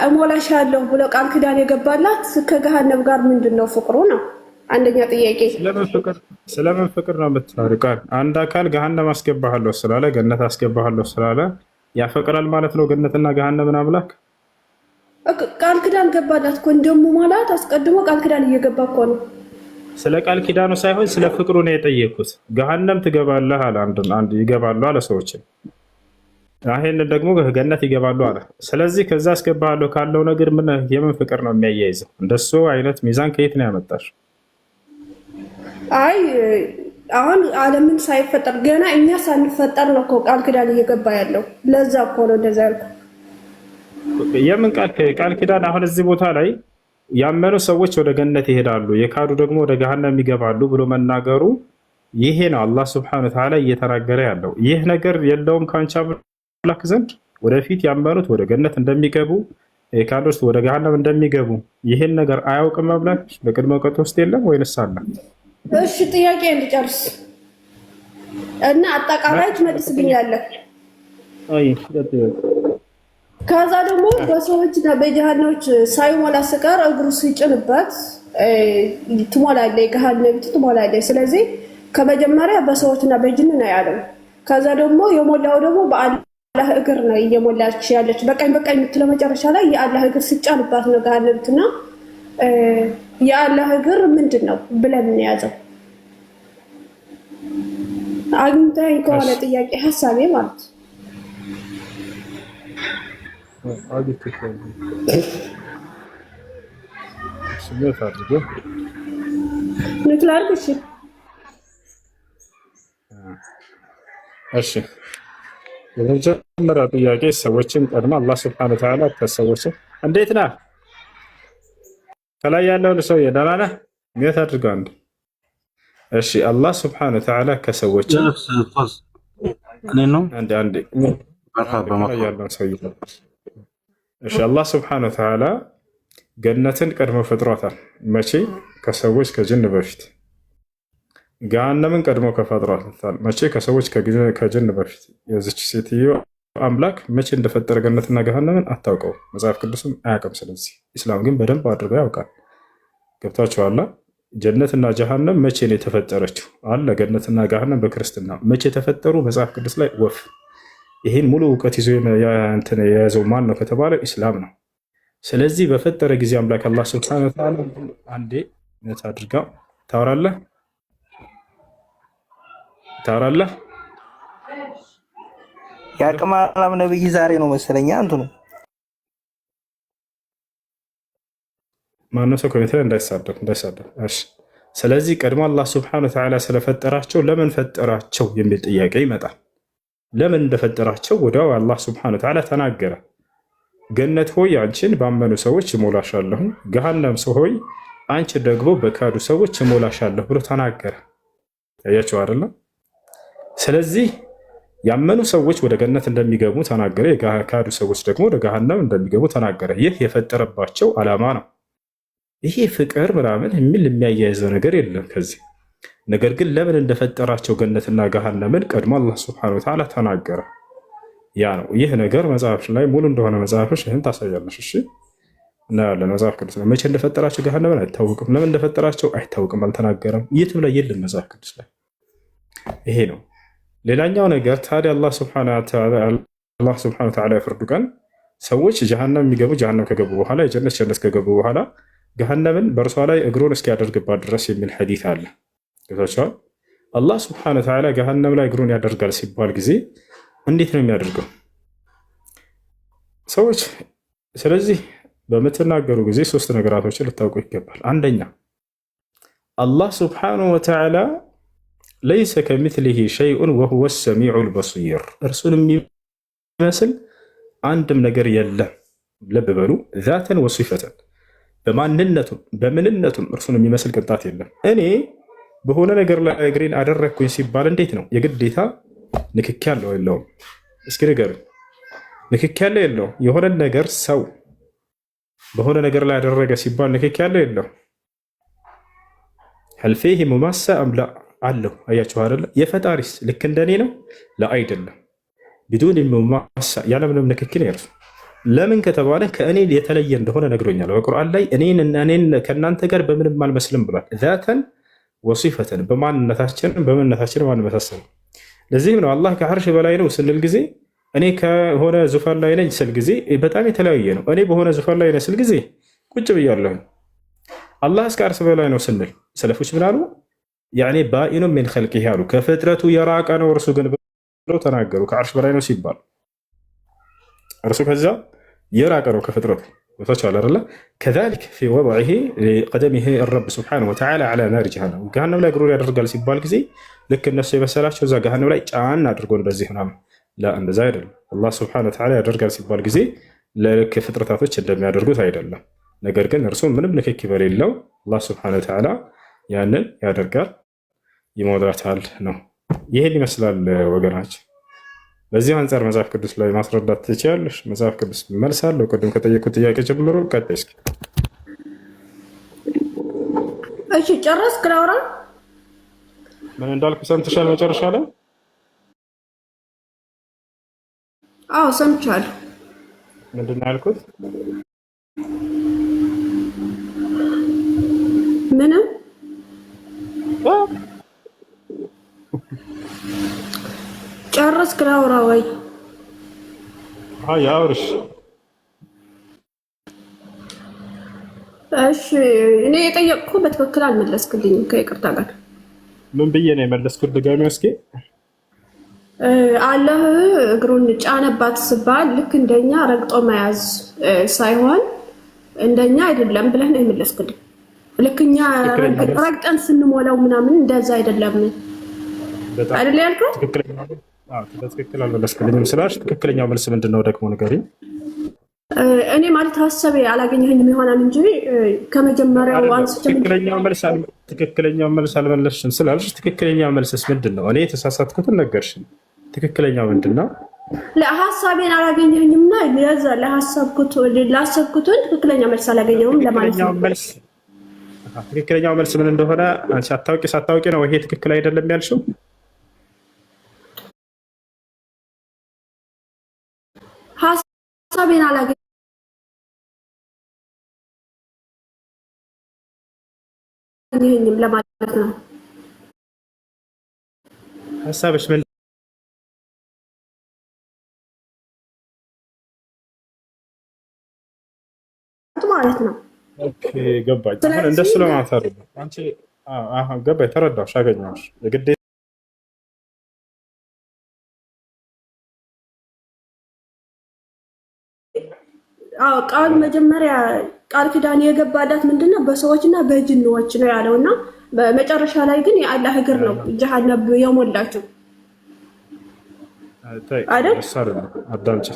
እሞላሻለሁ ብሎ ቃል ኪዳን የገባላት ከገሃነብ ጋር ምንድነው ፍቅሩ ነው አንደኛ ጥያቄ። ስለምን ፍቅር ነው የምትፈሪው? አንድ አካል ገሃነም አስገባሃለሁ ስላለ ገነት አስገባሃለሁ ስላለ ያፈቅራል ማለት ነው ገነትና ገሃነምን አምላክ? ቃል ኪዳን ገባላት እኮ እንደሙ ማለት አስቀድሞ ቃል ኪዳን እየገባ እኮ ነው። ስለ ቃል ኪዳኑ ሳይሆን ስለ ፍቅሩ ነው የጠየኩት። ገሃነም ትገባለህ አለ፣ አንድ ይገባሉ አለ ሰዎችን። ይሄንን ደግሞ ገነት ይገባሉ አለ። ስለዚህ ከዛ አስገባለሁ ካለው ነገር ምን የምን ፍቅር ነው የሚያያይዘው? እንደሱ አይነት ሚዛን ከየት ነው ያመጣሽ? አይ አሁን ዓለምን ሳይፈጠር ገና እኛ ሳንፈጠር ነው እኮ ቃል ኪዳን እየገባ ያለው። ለዛ እኮ ነው እንደዛ ያልኩት። የምን ቃል ኪዳን? አሁን እዚህ ቦታ ላይ ያመኑ ሰዎች ወደ ገነት ይሄዳሉ፣ የካዱ ደግሞ ወደ ገሃነም ይገባሉ ብሎ መናገሩ ይሄ ነው አላህ ሱብሓነሁ ወተዓላ እየተናገረ ያለው። ይህ ነገር የለውም ከአንቺ አምላክ ዘንድ ወደፊት ያመኑት ወደ ገነት እንደሚገቡ የካዱት ወደ ገሃነም እንደሚገቡ ይህን ነገር አያውቅም አምላክ? በቅድመ እውቀት ውስጥ የለም ወይንስ አለ? እሺ ጥያቄ እንድጨርስ እና አጠቃላይ ትመልስልኛለህ። ከዛ ደግሞ በሰዎችና በጀሃነሞች ሳይሞላ ስቀር እግሩ ሲጭንበት ትሞላለች፣ ገሃነም ትሞላለች። ስለዚህ ከመጀመሪያ በሰዎችና በጅን ነው ያለው። ከዛ ደግሞ የሞላው ደግሞ በአላህ እግር ነው እየሞላች ያለች። በቀኝ የምትለው መጨረሻ ላይ የአላህ እግር ሲጫንባት ነው ገሃነምትና የአላህ እግር ምንድን ነው ብለን እንያዘው። አግኝተኸኝ ከሆነ ጥያቄ ሀሳቤ ማለት ንክላርግ። እሺ የመጀመሪያው ጥያቄ ሰዎችን ቀድማ አላህ ሱብሓነሁ ወተዓላ ከሰዎችን እንዴት ነህ? ከላይ ያለው ሰው ደህና ነህ? ምን አድርገው አንድ እሺ አላህ ሱብሓነሁ ወተዓላ ከሰዎች እኔ ነው አንዴ ያለው ሰው እሺ አላህ ሱብሓነሁ ወተዓላ ገነትን ቀድሞ ፈጥሯታል። መቼ? ከሰዎች ከጅን በፊት። ገሃነምን ቀድሞ ከፈጥሯታል። መቼ? ከሰዎች ከጅን በፊት። የዚች ሴትዮ አምላክ መቼ እንደፈጠረ ገነትና ገሃነምን አታውቀው፣ መጽሐፍ ቅዱስም አያውቅም። ስለዚህ ኢስላም ግን በደንብ አድርጎ ያውቃል። ገብታችኋል? ጀነትና ጀሃነም መቼ ነው የተፈጠረችው? አለ ገነትና ገሃነም በክርስትና መቼ ተፈጠሩ? መጽሐፍ ቅዱስ ላይ ወፍ። ይህን ሙሉ እውቀት ይዞ የያዘው ማን ነው ከተባለ ኢስላም ነው። ስለዚህ በፈጠረ ጊዜ አምላክ አላህ ሱብሓነሁ ወተዓላ አንዴ ነት አድርጋ ታወራለህ የአቅማላም ነብይ ዛሬ ነው መሰለኛ እንትኑ ማነው ሰው ኮሜንት ላይ እንዳይሳደብ። እሺ ስለዚህ ቀድሞ አላህ ሱብሓነሁ ወተዓላ ስለፈጠራቸው ለምን ፈጠራቸው የሚል ጥያቄ ይመጣል። ለምን እንደፈጠራቸው ወዲያው አላህ ሱብሓነሁ ወተዓላ ተናገረ። ገነት ሆይ አንቺን ባመኑ ሰዎች እሞላሻለሁ፣ ገሃነም ሰው ሆይ አንቺ ደግሞ በካዱ ሰዎች እሞላሻለሁ ብሎ ተናገረ። ያያችሁ አይደለም? ስለዚህ ያመኑ ሰዎች ወደ ገነት እንደሚገቡ ተናገረ፣ የካዱ ሰዎች ደግሞ ወደ ገሃነም እንደሚገቡ ተናገረ። ይህ የፈጠረባቸው ዓላማ ነው። ይሄ ፍቅር ምናምን የሚል የሚያያይዘው ነገር የለም ከዚህ። ነገር ግን ለምን እንደፈጠራቸው ገነትና ገሃነምን ቀድሞ አላህ ሱብሓነሁ ወተዓላ ተናገረ። ያ ነው ይህ ነገር መጽሐፍ ላይ ሙሉ እንደሆነ መጽሐፎች ይህን ታሳያለሽ። እሺ እናያለን። መጽሐፍ ቅዱስ ላይ መቼ እንደፈጠራቸው ገሃነምን አይታወቅም፣ ለምን እንደፈጠራቸው አይታወቅም፣ አልተናገረም። የትም ላይ የለም መጽሐፍ ቅዱስ ላይ። ይሄ ነው ሌላኛው ነገር ታዲያ አላህ ሱብሓነሁ ወተዓላ የፍርዱ ቀን ሰዎች ጀሃነም የሚገቡ ጀሃነም ከገቡ በኋላ የጀነት ጀነት ከገቡ በኋላ ገሃነምን በእርሷ ላይ እግሩን እስኪያደርግባት ድረስ የሚል ሐዲስ አለ። ገብታችኋል? አላህ ሱብሓነሁ ወተዓላ ገሃነም ላይ እግሩን ያደርጋል ሲባል ጊዜ እንዴት ነው የሚያደርገው ሰዎች? ስለዚህ በምትናገሩ ጊዜ ሶስት ነገራቶችን ልታውቁ ይገባል። አንደኛ አላህ ሱብሓነሁ ወተዓላ ለይሰ ከሚስሊሂ ሸይኡን ወሁወ ሰሚዑል በሲር፣ እርሱን የሚመስል አንድም ነገር የለም። ልብ በሉ፣ ዛተን ወሲፈተን፣ በማንነቱም በምንነቱም እርሱን የሚመስል ቅንጣት የለም። እኔ በሆነ ነገር ላይ እግሬን አደረግኩኝ ሲባል እንዴት ነው የግዴታ ንክኪ ያለው የለውም? እስኪ ንገሩኝ። ንክኪ ያለው የለውም? የሆነ ነገር ሰው በሆነ ነገር ላይ ያደረገ ሲባል ንክኪ ያለው የለው? ሀል ፊሂ ሙማሳ አም ላ አለው? አያችሁ አይደለ? የፈጣሪስ ልክ እንደኔ ነው? ላ አይደለም። ቢዱን ሙማሳ ያለምንም ንክኪ ነው የእርሱ። ለምን ከተባለ ከእኔ የተለየ እንደሆነ ነግሮኛል በቁርአን ላይ። እኔን ከእናንተ ጋር በምንም አልመስልም ብሏል። ዛተን ወሲፈተን፣ በማንነታችን አንመሳሰልም። ለዚህም ነው አላህ ከዓርሽ በላይ ነው ስንል ጊዜ እኔ ከሆነ ዙፋን ላይ ነኝ ስል ጊዜ በጣም የተለያየ ነው። እኔ በሆነ ዙፋን ላይ ነኝ ስል ጊዜ ቁጭ ብያለሁ። አላህ እስከ ዓርሽ በላይ ነው ስንል ሰለፎች ምን አሉ? ያኔ ባኢኑ ሚን ኸልቂሂ አሉ፣ ከፍጥረቱ የራቀ ነው እርሱ ግን ብለው ተናገሩ። ከዓርሽ በላይ ነው ሲባል እርሱ ከዛ የራቀ ነው ከፍጥረቱ ወተቻለ አይደለ? ከዛሊክ ፊ ወضعه لقدمه الرب سبحانه وتعالى على نار جهنم፣ ገሃነም ላይ እግሩን ያደርጋል ሲባል ጊዜ ልክ እነሱ የመሰላቸው እዛ ገሃነም ላይ ጫን አድርጎ እንደዚህ ምናምን ላ፣ እንደዛ አይደለም። አላህ ስብሐነሁ ወተዓላ ያደርጋል ሲባል ጊዜ ለልክ ፍጥረታቶች እንደሚያደርጉት አይደለም። ነገር ግን እርሱ ምንም ንክኪ በሌለው አላህ ስብሐነሁ ወተዓላ ያንን ያደርጋል፣ ይሞላታል ነው። ይህን ይመስላል ወገናችን። በዚህ አንጻር መጽሐፍ ቅዱስ ላይ ማስረዳት ትችያለሽ? መጽሐፍ ቅዱስ መልሳለሁ። ቅድም ከጠየቁት ጥያቄ ጀምሮ ቀጥይ እስኪ። እሺ ጨረስክ? ላውራ? ምን እንዳልኩ ሰምተሻል? መጨረሻ ላይ አዎ ሰምቻለሁ። ምንድን ነው ያልኩት? ምንም ጨረስክ? ላውራ ወይ? አይ አውርሽ። እሺ እኔ የጠየቅኩ በትክክል አልመለስክልኝም ከይቅርታ ጋር። ምን ብዬ ነው የመለስኩት? ድጋሚ እስኪ። አላህ እግሩን ጫነባት ስባል ልክ እንደኛ ረግጦ መያዝ ሳይሆን እንደኛ አይደለም ብለህ ነው የመለስክልኝ። ልክ እኛ ረግጠን ስንሞላው ምናምን እንደዛ አይደለም አይደል ያልከው? ትክክል አልመለስክልኝም ስላልሽ ትክክለኛው መልስ ምንድን ነው ደግሞ ንገሪኝ። እኔ ማለት ሀሳቤ አላገኘኸኝም ይሆናል እንጂ ከመጀመሪያው አንስቼ ትክክለኛው መልስ አልመለስሽም ስላልሽ ትክክለኛው መልስስ ምንድን ነው? እኔ የተሳሳትኩትን ነገርሽኝ። ትክክለኛው ምንድን ነው? ለሀሳቤን አላገኘኸኝምና ለዛ ላሰብኩትን ትክክለኛ መልስ አላገኘሁም ለማለት ነው። ትክክለኛው መልስ ምን እንደሆነ አንቺ ሳታውቂ ነው ይሄ ትክክል አይደለም ያልሽው? ሀሳቤን አላገኘኸኝም ለማለት ነው። ሀሳብሽ ምን ማለት ነው? ኦኬ ገባኝ። አሁን እንደሱ ለማለት አይደለም አንቺ ገባኝ፣ ተረዳሁሽ፣ አገኘሁሽ። የግዴታ ቃል መጀመሪያ ቃል ኪዳን የገባላት ምንድነው? በሰዎችና በጅንዎች ነው ያለው እና በመጨረሻ ላይ ግን የአላህ እግር ነው ጀሃነም የሞላችው አይደል? አዳምጪ።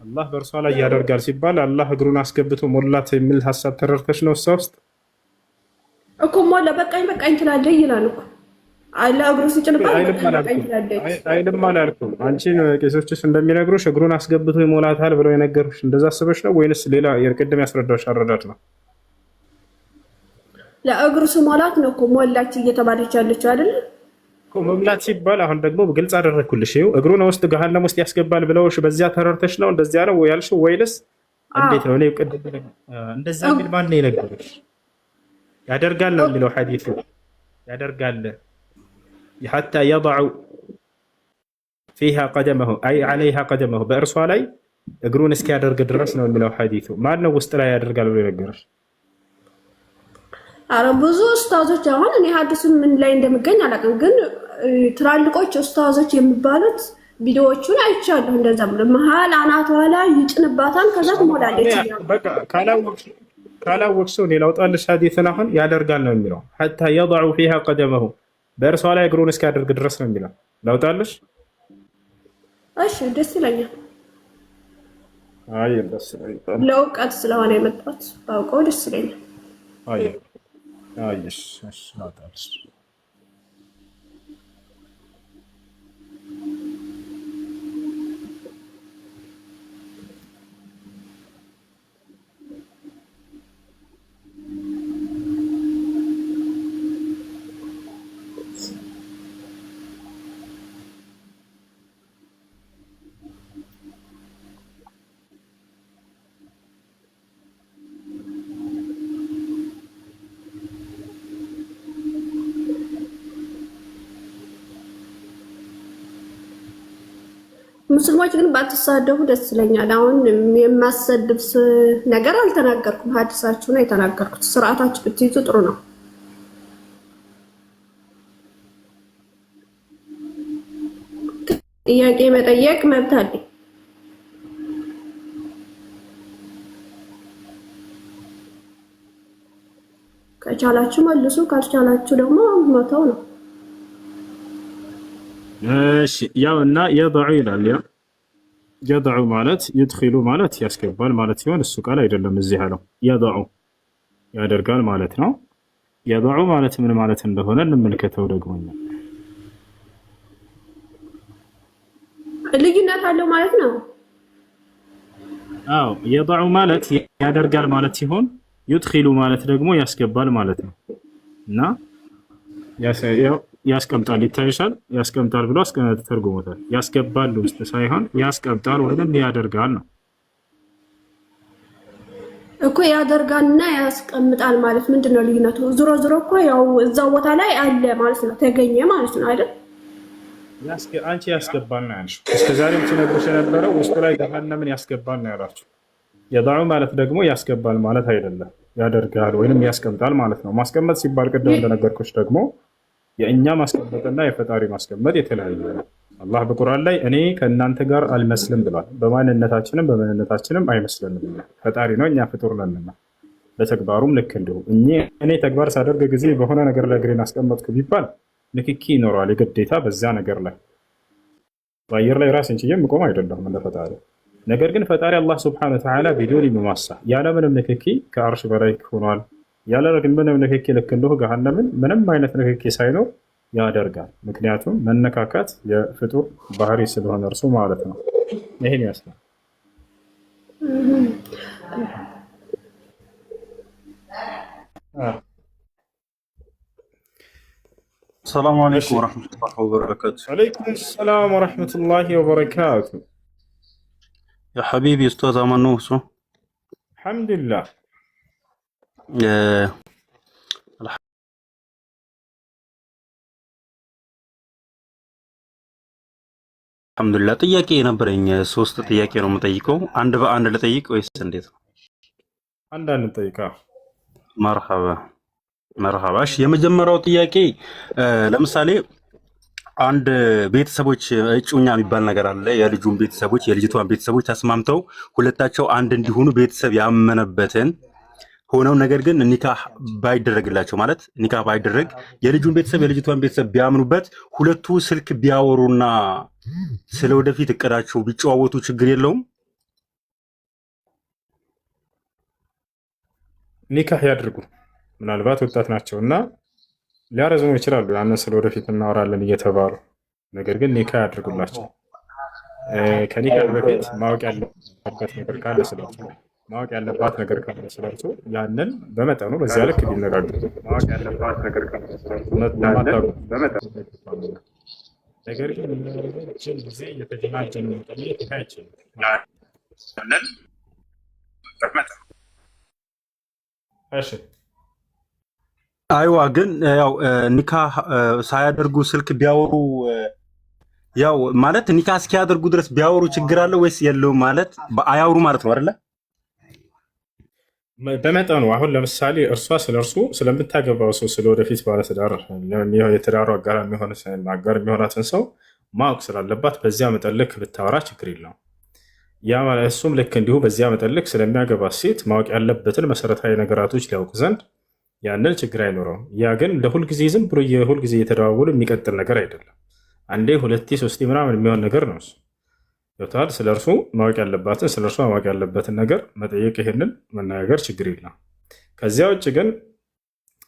አላህ በእርሷ ላይ ያደርጋል ሲባል አላህ እግሩን አስገብቶ ሞላት የሚል ሀሳብ ተረድተሽ ነው? እሷ ውስጥ እኮ ሞላ በቃኝ ትላለች ይላል እኮ አላህ እግሩ ሲጭንባት በቃኝ ትላለች አይልም አላልኩም። አንቺን ቄሶችሽ እንደሚነግሩሽ እግሩን አስገብቶ ይሞላታል ብለው የነገሩሽ እንደዛ አስበሽ ነው ወይንስ ሌላ የቅድም ያስረዳሽ አረዳድ ነው? ለእግሩ ስሞላት ነው እኮ ሞላች እየተባለች ያለችው አይደል? መምላት ሲባል አሁን ደግሞ ግልጽ አደረግኩልሽ። ይኸው እግሩን ውስጥ ገሃነም ውስጥ ያስገባል ብለውሽ በዚያ ተረድተሽ ነው እንደዚያ ነው ያልሽው ወይንስ እንዴት ነው? እኔ ቅድም እንደዛ የሚል ማን ነው የነገረሽ? ያደርጋል ነው የሚለው ሐዲሱ። ያደርጋል ሐታ የضع ፊሃ ቀደመሁ አይ ዐለይሃ ቀደመሁ በእርሷ ላይ እግሩን እስኪያደርግ ድረስ ነው የሚለው ሐዲሱ። ማን ነው ውስጥ ላይ ያደርጋል ብሎ የነገረሽ? አረ ብዙ ኡስታዞች አሁን እኔ ሐዲሱን ምን ላይ እንደሚገኝ አላውቅም፣ ግን ትላልቆች ኡስታዞች የሚባሉት ቪዲዮዎቹን አይቻለሁ። እንደዛ ብሎ መሀል አናቷ ላይ ይጭንባታል፣ ከዛ ትሞላለች። በቃ ካላወቅሽው እኔ ላውጣልሽ ሐዲስን አሁን ያደርጋል ነው የሚለው። ሐታ የضع فيها قدمه በእርሷ ላይ እግሩን እስኪያደርግ ድረስ ነው የሚለው። ላውጣልሽ? እሺ ደስ ይለኛል። አይ ደስ ይለኛል። ለውቀት ስለሆነ የመጣሁት ባውቀው ደስ ይለኛል። እሺ ላውጣልሽ። ሙስሊሞች ግን ባትሳደቡ ደስ ይለኛል። አሁን የማሰድብ ነገር አልተናገርኩም፣ ሐዲሳችሁ ነው የተናገርኩት። ስርዓታችሁ ብትይዙ ጥሩ ነው። ጥያቄ መጠየቅ መብት አለኝ። ከቻላችሁ መልሱ፣ ካልቻላችሁ ደግሞ መተው ነው። እሺ ያው እና የضع ይላል። ያ የضع ማለት ይድخሉ ማለት ያስገባል ማለት ሲሆን እሱ ቃል አይደለም እዚህ ያለው የضع ያደርጋል ማለት ነው። የضع ማለት ምን ማለት እንደሆነ እንመልከተው ደግሞኛ። ልዩነት አለው ማለት ነው። አዎ የضع ማለት ያደርጋል ማለት ሲሆን ይድخሉ ማለት ደግሞ ያስገባል ማለት ነው። እና ያስቀምጣል ይታይሻል። ያስቀምጣል ብሎ ተርጉሞታል። ያስገባል ውስጥ ሳይሆን ያስቀምጣል ወይም ያደርጋል ነው እኮ። ያደርጋልና ያስቀምጣል ማለት ምንድነው ልዩነቱ? ዞሮ ዞሮ እኮ ያው እዛው ቦታ ላይ አለ ማለት ነው፣ ተገኘ ማለት ነው አይደል? አንቺ ያስገባል ነው ያልሽው። እስከዛሬም ሲነግሩሽ የነበረው ውስጡ ላይ ገሃነምን ያስገባል ነው ያላችሁ። የضع ማለት ደግሞ ያስገባል ማለት አይደለም፣ ያደርጋል ወይንም ያስቀምጣል ማለት ነው። ማስቀመጥ ሲባል ቅድም እንደነገርኩሽ ደግሞ የእኛ ማስቀመጥና የፈጣሪ ማስቀመጥ የተለያየ ነው። አላህ በቁርአን ላይ እኔ ከእናንተ ጋር አልመስልም ብሏል። በማንነታችንም በምንነታችንም አይመስለንም። ፈጣሪ ነው፣ እኛ ፍጡር ነንና። በተግባሩም ልክ እንዲሁ እኔ ተግባር ሳደርግ ጊዜ በሆነ ነገር ላይ እግሬን አስቀመጥኩ ቢባል ንክኪ ይኖረዋል የግዴታ በዚያ ነገር ላይ። በአየር ላይ ራሴን ችዬ የምቆም አይደለሁም እንደ ፈጣሪ። ነገር ግን ፈጣሪ አላህ ሱብሓነሁ ወተዓላ ቢዱኒ ሙማሳ ያለምንም ንክኪ ከአርሽ በላይ ሆኗል። ያለ ምንም ንክኪ ልክ እንደሁ ገሃነምን ምንም አይነት ንክኪ ሳይኖር ያደርጋል። ምክንያቱም መነካካት የፍጡር ባህሪ ስለሆነ እርሱ ማለት ነው። ይሄን ያስላል። ሰላም አለይኩም ወራህመቱላሂ ወበረካቱ። ወአለይኩም ሰላም ወራህመቱላሂ ወበረካቱ። ያ ሐቢቢ ኡስታዝ አማን ነው እሱ? አልሐምዱሊላህ አልሐምዱሊላህ። ጥያቄ ነበረኝ። 3 ጥያቄ ነው የምጠይቀው። አንድ በአንድ ልጠይቅ ወይስ እንዴት ነው? አንዳንድ ጠይቃ። መርሐባ። እሺ የመጀመሪያው ጥያቄ ለምሳሌ አንድ ቤተሰቦች እጩኛ የሚባል ነገር አለ። የልጁን ቤተሰቦች የልጅቷን ቤተሰቦች ተስማምተው ሁለታቸው አንድ እንዲሆኑ ቤተሰብ ያመነበትን ሆነው ነገር ግን ኒካህ ባይደረግላቸው ማለት ኒካህ ባይደረግ የልጁን ቤተሰብ የልጅቷን ቤተሰብ ቢያምኑበት ሁለቱ ስልክ ቢያወሩና ስለ ወደፊት እቅዳቸው ቢጨዋወቱ ችግር የለውም? ኒካህ ያድርጉ። ምናልባት ወጣት ናቸውና ሊያረዝሙ ይችላሉ። ያንን ስለ ወደፊት እናወራለን እየተባሉ ነገር ግን ኒካህ ያድርጉላቸው። ከኒካህ በፊት ማወቅ ያለበት ነገር ካለ ስለሱ ማወቅ ያለባት ነገር ካለ ስለሱ ያንን በመጠኑ በዚያ ልክ ቢነጋገሩ ማወቅ ያለባት ነገር ካለ ስለሱ በመጠኑ ነገር ግን ረጅም ጊዜ እየተጀናጀኑ መጠየቅ አይችልም። ያንን በመጠኑ እሺ። አይዋ ግን ያው ኒካህ ሳያደርጉ ስልክ ቢያወሩ ያው ማለት ኒካ እስኪያደርጉ ድረስ ቢያወሩ ችግር አለ ወይስ የለውም? ማለት አያወሩ ማለት ነው አይደለ? በመጠኑ አሁን ለምሳሌ እርሷ ስለ እርሱ ስለምታገባው ሰው ስለ ወደፊት ባለትዳር የትዳሩ አጋር የሚሆናትን ሰው ማወቅ ስላለባት በዚያ መጠን ልክ ብታወራ ችግር የለውም። ያ ማለት እሱም ልክ እንዲሁ በዚያ መጠን ልክ ስለሚያገባት ሴት ማወቅ ያለበትን መሰረታዊ ነገራቶች ሊያውቅ ዘንድ ያንን ችግር አይኖረውም። ያ ግን ለሁልጊዜ ዝም ብሎ የሁልጊዜ እየተደዋወሉ የሚቀጥል ነገር አይደለም። አንዴ ሁለቴ ሶስቴ ምናምን የሚሆን ነገር ነው እሱ ገብተዋል። ስለ እርሱ ማወቅ ያለባትን ስለ እርሷ ማወቅ ያለበትን ነገር መጠየቅ፣ ይሄንን መነጋገር ችግር የለም። ከዚያ ውጭ ግን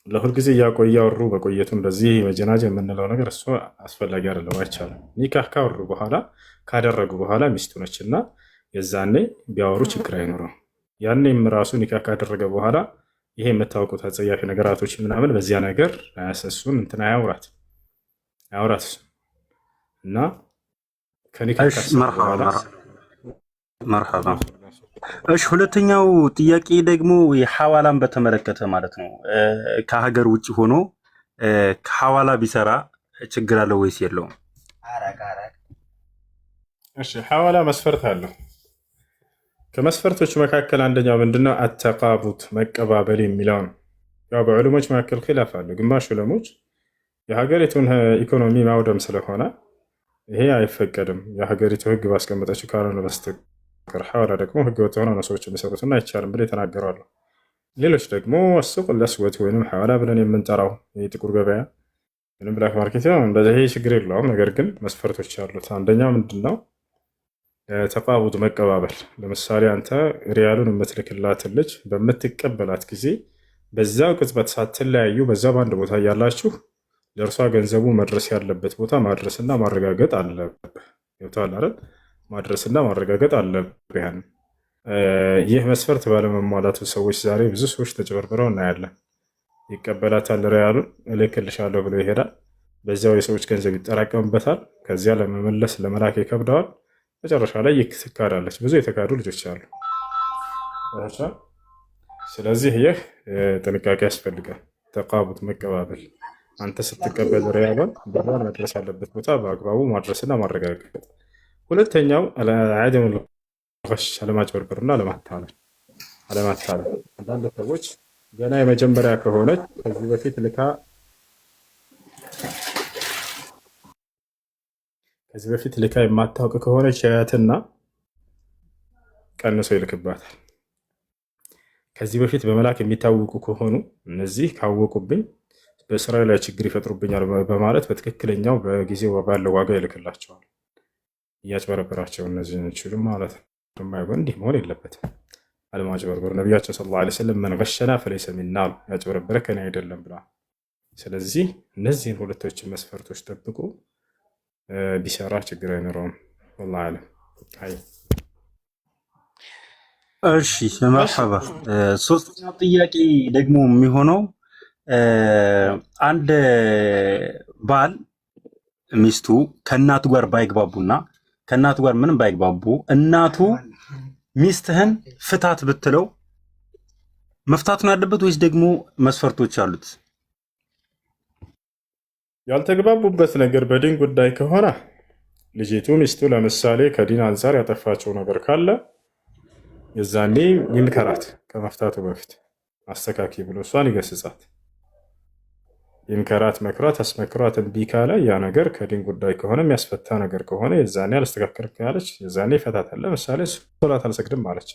ለሁልጊዜ እያወሩ በቆየቱ እንደዚህ መጀናጀ የምንለው ነገር እሱ አስፈላጊ አይደለም፣ አይቻልም። ኒካህ ካወሩ በኋላ ካደረጉ በኋላ ሚስቱ ነች እና የዛኔ ቢያወሩ ችግር አይኖረው። ያኔም ራሱ ኒካህ ካደረገ በኋላ ይሄ የምታውቁት አጸያፊ ነገራቶች ምናምን በዚያ ነገር አያሰሱን እንትን አያውራት እና መርሐባ። እሺ ሁለተኛው ጥያቄ ደግሞ የሐዋላን በተመለከተ ማለት ነው። ከሀገር ውጭ ሆኖ ሐዋላ ቢሰራ ችግር አለው ወይስ የለውም? እሺ ሐዋላ መስፈርት አለው። ከመስፈርቶች መካከል አንደኛው ምንድነው? አተቃቡት መቀባበል የሚለው ነው። ያው በዑለሞች መካከል ኺላፍ አለ። ግማሽ ዑለሞች የሀገሪቱን ኢኮኖሚ ማውደም ስለሆነ ይሄ አይፈቀድም፣ የሀገሪቱ ህግ ባስቀመጠችው ካልሆነ በስተቀር። ሐዋላ ደግሞ ህገ ወጥ የሆነ ሰዎች የሚሰሩትና አይቻልም ብለው የተናገራሉ። ሌሎች ደግሞ ሱቅ ለስወት ወይም ሐዋላ ብለን የምንጠራው የጥቁር ገበያ ወይም ብላክ ማርኬት ነው። እንደዚህ ችግር የለውም። ነገር ግን መስፈርቶች አሉት። አንደኛው ምንድነው? ተቃቡድ መቀባበል። ለምሳሌ አንተ ሪያሉን የምትልክላትን ልጅ በምትቀበላት ጊዜ በዛው ቅጽበት ሳትለያዩ በዛው በአንድ ቦታ እያላችሁ ለእርሷ ገንዘቡ መድረስ ያለበት ቦታ ማድረስና ማረጋገጥ አለብህ። ገብቶሃል አይደል? ማድረስና ማረጋገጥ አለብህ። ይህ መስፈርት ባለመሟላቱ ሰዎች ዛሬ ብዙ ሰዎች ተጭበርብረው እናያለን። ይቀበላታል፣ ሪያሉን እልክልሻለሁ ብሎ ይሄዳል። በዚያው የሰዎች ገንዘብ ይጠራቀምበታል። ከዚያ ለመመለስ ለመላክ ይከብደዋል። መጨረሻ ላይ ትካዳለች። ብዙ የተካዱ ልጆች አሉ። ስለዚህ ይህ ጥንቃቄ ያስፈልጋል። ተቃቡት መቀባበል፣ አንተ ስትቀበል ሪያሏን ብሯን መድረስ ያለበት ቦታ በአግባቡ ማድረስና ማረጋገጥ። ሁለተኛው አደም ልገሽ አለማጭበርበርና አለማታለል። አንዳንድ ሰዎች ገና የመጀመሪያ ከሆነች ከዚህ በፊት ልካ የማታውቅ ከሆነች ያያትና ቀንሶ ይልክባታል። ከዚህ በፊት በመላክ የሚታወቁ ከሆኑ እነዚህ ካወቁብኝ በስራዬ ላይ ችግር ይፈጥሩብኛል በማለት በትክክለኛው በጊዜው ባለው ዋጋ ይልክላቸዋል። እያጭበረበራቸው እነዚህ ችሉ ማለት ነው። እንዲህ መሆን የለበትም። አለማጭበርበር ነቢያችን ሰለላሁ ዐለይሂ ወሰለም መን ገሸና ፈለይሰ ሚና አሉ። ያጭበረበረ ከኔ አይደለም ብለዋል። ስለዚህ እነዚህን ሁለቶችን መስፈርቶች ጠብቁ ቢሰራ ችግር አይኖረውም። ወላሂ አለም። እሺ መርሐባ። ሶስተኛው ጥያቄ ደግሞ የሚሆነው አንድ ባል ሚስቱ ከእናቱ ጋር ባይግባቡና ከእናቱ ጋር ምንም ባይግባቡ እናቱ ሚስትህን ፍታት ብትለው መፍታት ነው ያለበት ወይስ ደግሞ መስፈርቶች አሉት? ያልተግባቡበት ነገር በዲን ጉዳይ ከሆነ ልጅቱ ሚስቱ ለምሳሌ ከዲን አንጻር ያጠፋቸው ነገር ካለ የዛኔ ይምከራት። ከመፍታቱ በፊት አስተካኪ ብሎ እሷን ይገስጻት። ይምከራት፣ መክራት፣ አስመክሯት። እምቢ ካለ ያ ነገር ከዲን ጉዳይ ከሆነ የሚያስፈታ ነገር ከሆነ የዛኔ አላስተካከል ካለች የዛኔ ይፈታታል። ለምሳሌ ሶላት አልሰግድም አለች።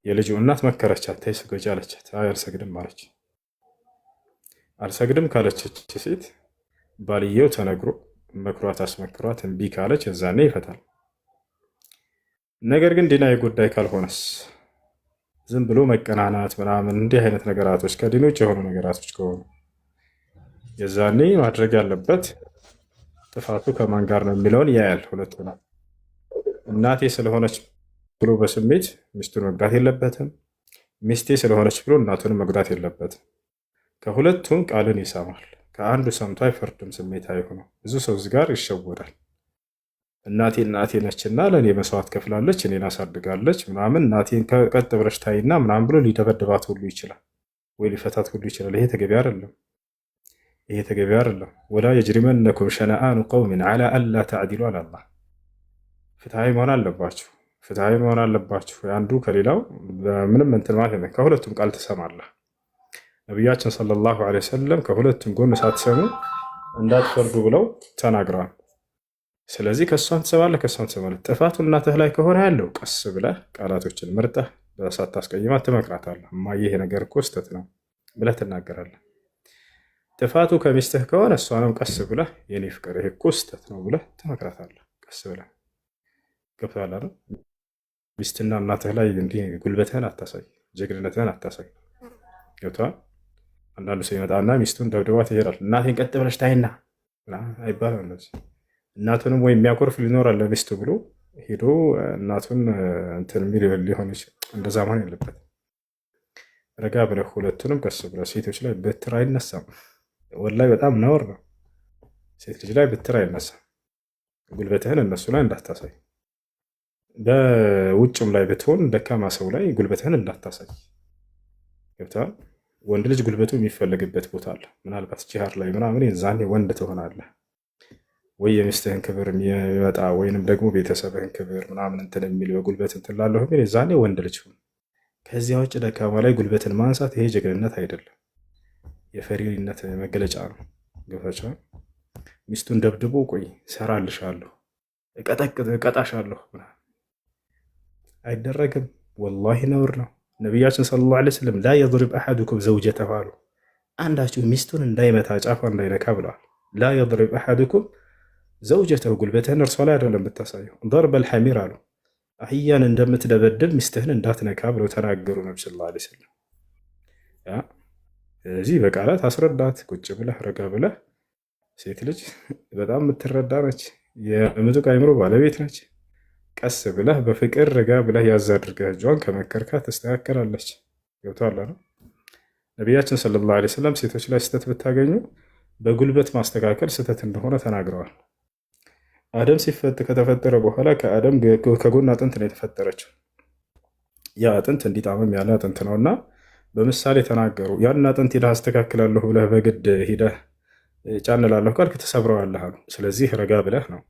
የልጁ እናት መከረቻት፣ ተይ ስገጂ አለቻት። አይ አልሰግድም አለች። አልሰግድም ካለች ሴት ባልየው ተነግሮ መክሯት፣ አስመክሯት እምቢ ካለች የዛኔ ይፈታል። ነገር ግን ዲናዊ ጉዳይ ካልሆነስ ዝም ብሎ መቀናናት ምናምን እንዲህ አይነት ነገራቶች ከዲን ውጭ የሆኑ ነገራቶች ከሆኑ የዛኔ ማድረግ ያለበት ጥፋቱ ከማን ጋር ነው የሚለውን ያያል። ሁለቱ ነው። እናቴ ስለሆነች ብሎ በስሜት ሚስቱን መጉዳት የለበትም። ሚስቴ ስለሆነች ብሎ እናቱን መጉዳት የለበትም። ከሁለቱም ቃልን ይሰማል። ከአንዱ ሰምቶ አይፈርድም። ስሜት አይሆነው። ብዙ ሰው እዚህ ጋር ይሸወዳል። እናቴ ነችና ለእኔ መስዋዕት ከፍላለች፣ እኔን አሳድጋለች ምናምን እናቴን ቀጥ ብለሽ ታይና ምናምን ብሎ ሊደበድባት ሁሉ ይችላል፣ ወይ ሊፈታት ሁሉ ይችላል። ይሄ ተገቢ አይደለም። ይሄ ተገቢ አይደለም። ወላ የጅሪመነኩም ሸነአኑ ቀውሚን ዐላ አላ ተዕዲሉ አለ አላህ። ፍትሐዊ መሆን አለባችሁ፣ ፍትሐዊ መሆን አለባችሁ። አንዱ ከሌላው ምንም እንትን ማለት ነው። ከሁለቱም ቃል ትሰማለህ። ነቢያችን ሰለላሁ ዐለይሂ ወሰለም ከሁለቱም ጎን ሳትሰሙ እንዳትፈርዱ ብለው ተናግረዋል። ስለዚህ ከእሷን ትሰማለህ፣ ከእሷን ትሰማለህ። ጥፋቱ እናትህ ላይ ከሆነ ያለው ቀስ ብለህ ቃላቶችን መርጠህ ሳታስቀይማት ትመክራታለህ። እማዬ ይሄ ነገር እኮ ስህተት ነው ብለህ ትናገራለህ። ጥፋቱ ከሚስትህ ከሆነ እሷንም ቀስ ብለህ የኔ ፍቅር ይሄ እኮ ስህተት ነው ብለህ ትመክራታለህ። ቀስ ብለህ ገብቶሃል አይደል? ሚስትና እናትህ ላይ እንዲህ ጉልበትህን አታሳይ፣ ጀግንነትህን አታሳይ። ገብቶሃል? አንዳንዱ ሰው ይመጣና ሚስቱን ደብድባት ይሄዳል። እናቴን ቀጥ ብለሽ ታይና አይባልም እንደዚህ። እናቱንም ወይ የሚያኮርፍ ሊኖራል ለሚስቱ ብሎ ሄዶ እናቱን እንትን የሚል ሊሆን ይችላል። እንደዛ መሆን የለበት። ረጋ ብለህ ሁለቱንም ቀስ ብለህ። ሴቶች ላይ በትር አይነሳም። ወላሂ በጣም ነውር ነው። ሴት ልጅ ላይ በትር አይነሳም። ጉልበትህን እነሱ ላይ እንዳታሳይ። በውጭም ላይ ብትሆን ደካማ ሰው ላይ ጉልበትህን እንዳታሳይ። ገብተሃል? ወንድ ልጅ ጉልበቱ የሚፈለግበት ቦታ አለ። ምናልባት ጂሃድ ላይ ምናምን የዛኔ ወንድ ትሆናለህ ወይ የሚስትህን ክብር የሚመጣ ወይንም ደግሞ ቤተሰብህን ክብር ምናምን እንትን የሚል በጉልበት እንትን ላለሁ ግን የዛኔ ወንድ ልጅ ሁን። ከዚያ ውጭ ደካማ ላይ ጉልበትን ማንሳት ይሄ ጀግንነት አይደለም፣ የፈሪነት መገለጫ ነው። ገብታችኋል? ሚስቱን ደብድቦ ቆይ ሰራልሻለሁ፣ እቀጣሻለሁ አይደረግም። ወላሂ ነውር ነው። ነቢያችን ሰለላሁ ዐለይሂ ወሰለም ላ የድሪብ አሐዱኩም ዘውጀተሁ አሉ። አንዳችሁ ሚስቱን እንዳይመታ ጫፏ እንዳይነካ ብለዋል። ላ የድሪብ አሐዱኩም ዘውጀተሁ፣ ጉልበትህን እርሷ ላይ አይደለም ብታሳየው። ደርበል ሐሚር አሉ። አህያን እንደምትደበድብ ሚስትህን እንዳትነካ ብለው ተናገሩ ነቢ ሰለላሁ ዐለይሂ ወሰለም። ስለዚህ በቃላት አስረዳት። ቁጭ ብለህ ረጋ ብለህ። ሴት ልጅ በጣም የምትረዳ ነች፣ የምጡቅ አይምሮ ባለቤት ነች። ቀስ ብለህ በፍቅር ረጋ ብለህ ያዝ አድርገህ እጇን ከመከርካት ትስተካከላለች። ገብቶሃል አይደል? ነቢያችን ሰለላሁ ዐለይሂ ወሰለም ሴቶች ላይ ስህተት ብታገኙ በጉልበት ማስተካከል ስህተት እንደሆነ ተናግረዋል። አደም ከተፈጠረ በኋላ ከአደም ከጎን አጥንት ነው የተፈጠረችው። ያ አጥንት እንዲጣመም ያለ አጥንት ነውና በምሳሌ ተናገሩ። ያን አጥንት ሄደህ አስተካክላለሁ ብለህ በግድ ሄደህ ጫንላለሁ ካልክ ትሰብረዋለህ አሉ። ስለዚህ ረጋ ብለህ ነው።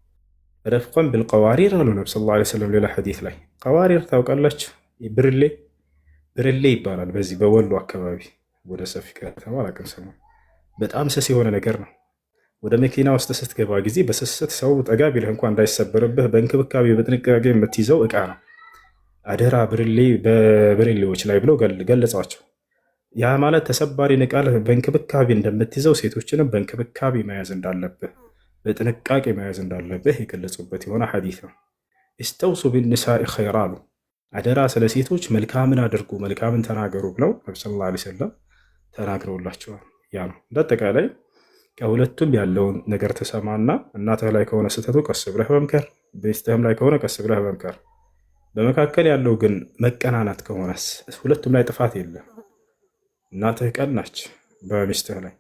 ረፍቀን ብልቀዋሪር አሉ ነቢ ሰለላሁ ዐለይሂ ወሰለም። ሌላ ሐዲስ ላይ ቀዋሪር ታውቃላችሁ? ብርሌ ይባላል። በዚህ በወሎ አካባቢ ወደ ሰፊ ከተማ አላውቅም ስሙ። በጣም ስስ የሆነ ነገር ነው። ወደ መኪና ውስጥ ስትገባ ጊዜ በስስት ሰው ጠጋ ቢልህ እንኳን እንዳይሰበርብህ በእንክብካቤ በጥንቃቄ የምትይዘው እቃ ነው። አደራ ብርሌ በብርሌዎች ላይ ብለው ገለጿቸው። ያ ማለት ተሰባሪ ዕቃ በእንክብካቤ እንደምትይዘው ሴቶችንም በእንክብካቤ መያዝ እንዳለብህ በጥንቃቄ መያዝ እንዳለብህ የገለጹበት የሆነ ሐዲስ ነው። ኢስተውሱ ቢኒሳኢ ኸይራ አሉ። አደራ ስለ ሴቶች መልካምን አድርጉ፣ መልካምን ተናገሩ ብለው ነቢ ሰለላሁ ዐለይሂ ወሰለም ተናግረውላቸዋል። ያ ነው እንዳጠቃላይ ከሁለቱም ያለውን ነገር ትሰማና እናትህ ላይ ከሆነ ስህተቱ ቀስ ብለህ መምከር፣ ቤስትህም ላይ ከሆነ ቀስ ብለህ መምከር። በመካከል ያለው ግን መቀናናት ከሆነስ ሁለቱም ላይ ጥፋት የለም። እናትህ ቀናች በሚስትህ ላይ።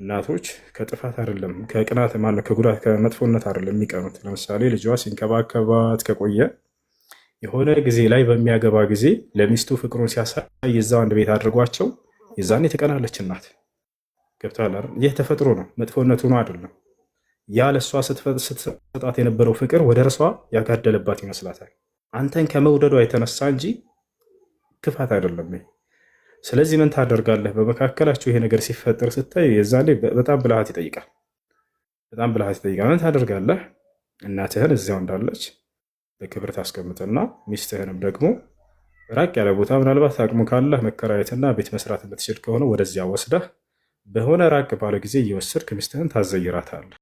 እናቶች ከጥፋት አይደለም ከቅናት ማነው ከጉዳት ከመጥፎነት አይደለም የሚቀኑት። ለምሳሌ ልጇ ሲንከባከባት ከቆየ የሆነ ጊዜ ላይ በሚያገባ ጊዜ ለሚስቱ ፍቅሩን ሲያሳይ የዛው አንድ ቤት አድርጓቸው የዛኔ ትቀናለች እናት። ገብቶሃል አይደል? ይህ ተፈጥሮ ነው፣ መጥፎነቱ ነው አይደለም። ያ ለእሷ ስትሰጣት የነበረው ፍቅር ወደ እርሷ ያጋደለባት ይመስላታል። አንተን ከመውደዷ የተነሳ እንጂ ክፋት አይደለም። ስለዚህ ምን ታደርጋለህ? በመካከላችሁ ይሄ ነገር ሲፈጠር ስታይ የዛኔ በጣም ብልሃት ይጠይቃል። በጣም ብልሃት ይጠይቃል። ምን ታደርጋለህ? እናትህን እዚያው እንዳለች በክብር ታስቀምጥና ሚስትህንም ደግሞ ራቅ ያለ ቦታ ምናልባት አቅሙ ካለህ መከራየትና ቤት መስራት የምትችል ከሆነ ወደዚያ ወስደህ በሆነ ራቅ ባለ ጊዜ እየወሰድክ ሚስትህን ታዘይራታለህ።